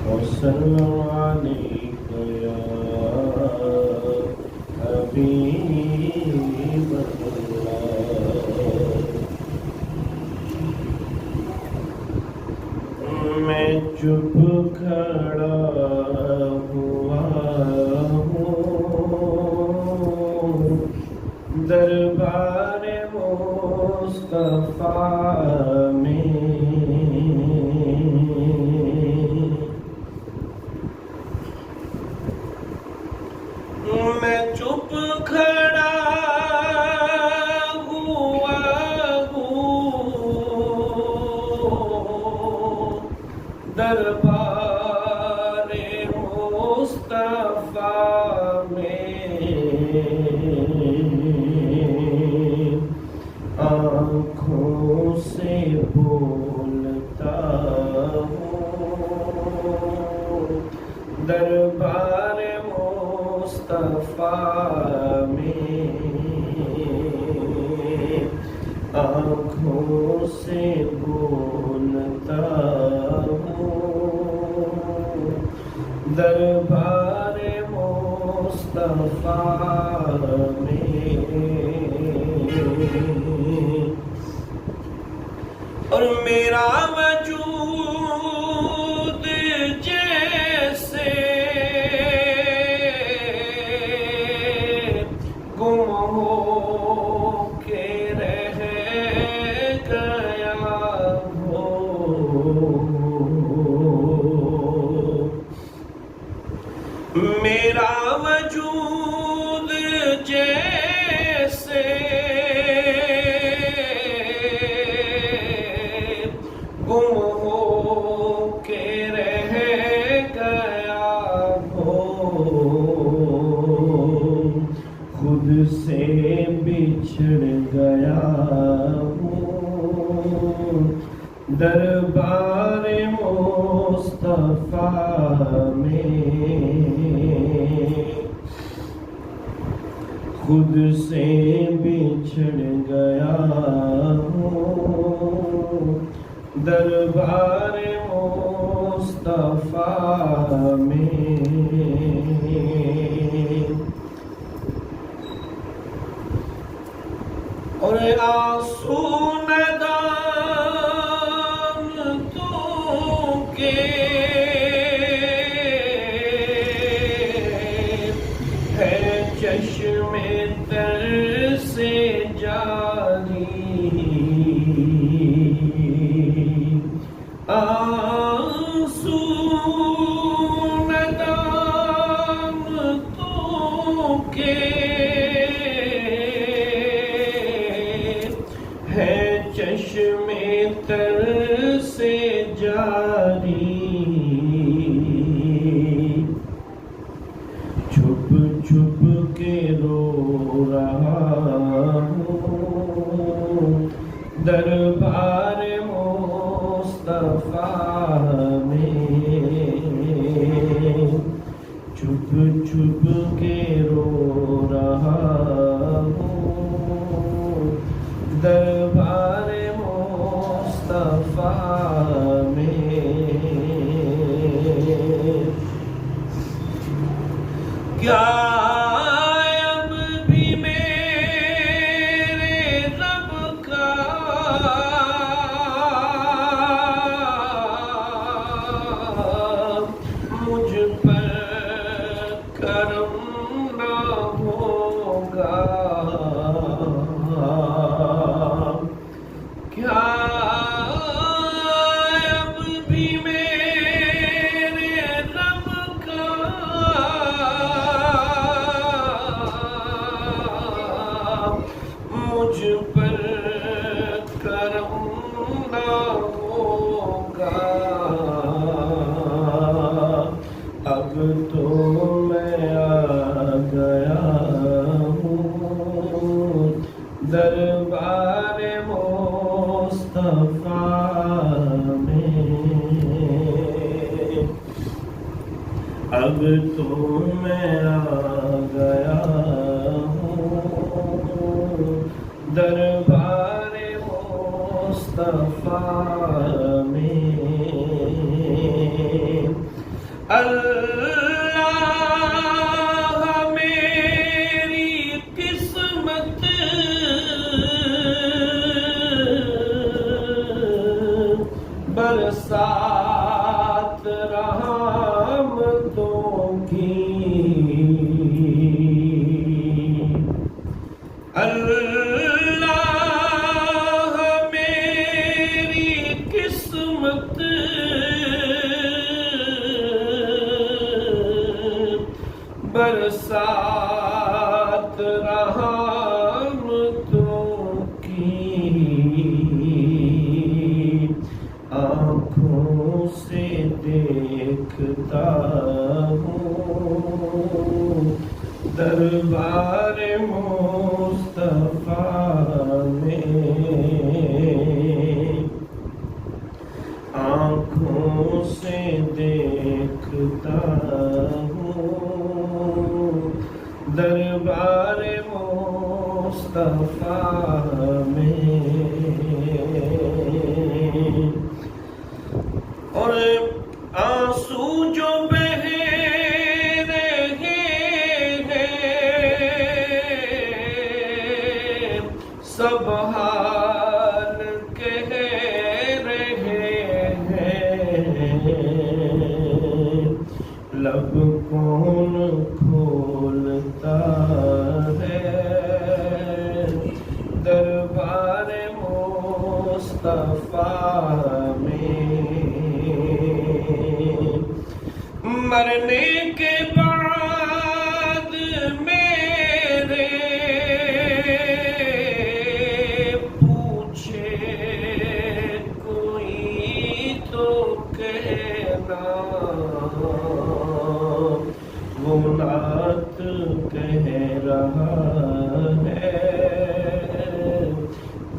وسلم عليك يا حبيب الله. میں چپ کھڑا ہوا ہوں دربار مصطفیٰ میں، میں چپ کھڑا ہوا ہوں دربار مصطفیٰ میں، آنکھوں سے بولتا ہوں دربار مصطفیٰ میں، آنکھوں سے بولتا ہوں دربار مصطفیٰ میں، اور میرا وجود جیسے گم ہو کے رہ گیا ہو، میرا وجود جیسے گم ہو کے رہ گیا ہو، خود سے بچھڑ گیا ہوں دربار مصطفیٰ میں، خود سے بچھڑ گیا ہوں دربار مصطفیٰ میں، اور آنسو ندام تو کے ہے چشم تر سے جاری، آنسو ندام تو کے ہے چشم تر سے جاری، چھپ چھپ کے رو رہا ہوں دربار مصطفیٰ میں، چھپ چھپ کے رو رہا ہوں دربار مصطفیٰ میں، کیا اب بھی میرے رب کا مجھ پر کرم نہ ہوگا، کیا اب بھی میرے رب کا مجھ پر کرم نہ ہوگا، اب تو میں آ گیا ہوں دربار مصطفیٰ میں، اب تو میں آ گیا ہوں دربار مصطفیٰ میں، اللہ میری قسمت برسات رحمتوں کی، اللہ میری قسمت برسات رحمتوں کی، آنکھوں سے دیکھتا ہوں دربار مصطفیٰ میں، آنکھوں سے دیکھتا ہوں دربار مصطفیٰ میں، اور آنسو جو بہہ رہے ہیں سب حال کہہ رہے ہیں، لب کون کھولتا ہے دربار مصطفیٰ میں، مرنے کے بعد میرے پوچھے کوئی تو کہنا، وہ نعت کہہ رہا ہے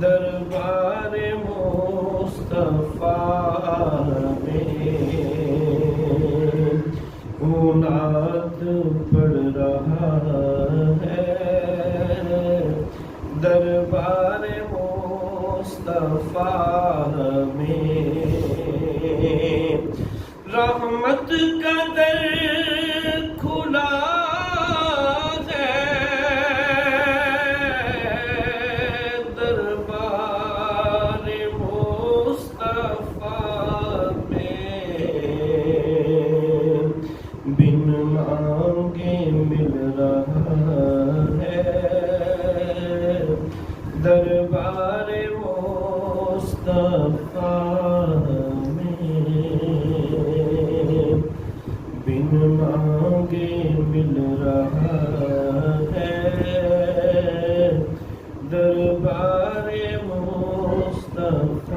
دربار مصطفیٰ میں، وہ نعت پڑھ رہا ہے دربار مصطفیٰ میں، رحمت کا در کھلا ہے دربار مصطفیٰ میں، بن مانگے مل رہا ہے دربار مصطفیٰ میں، بن مانگے مل رہا ہے دربار مصطفیٰ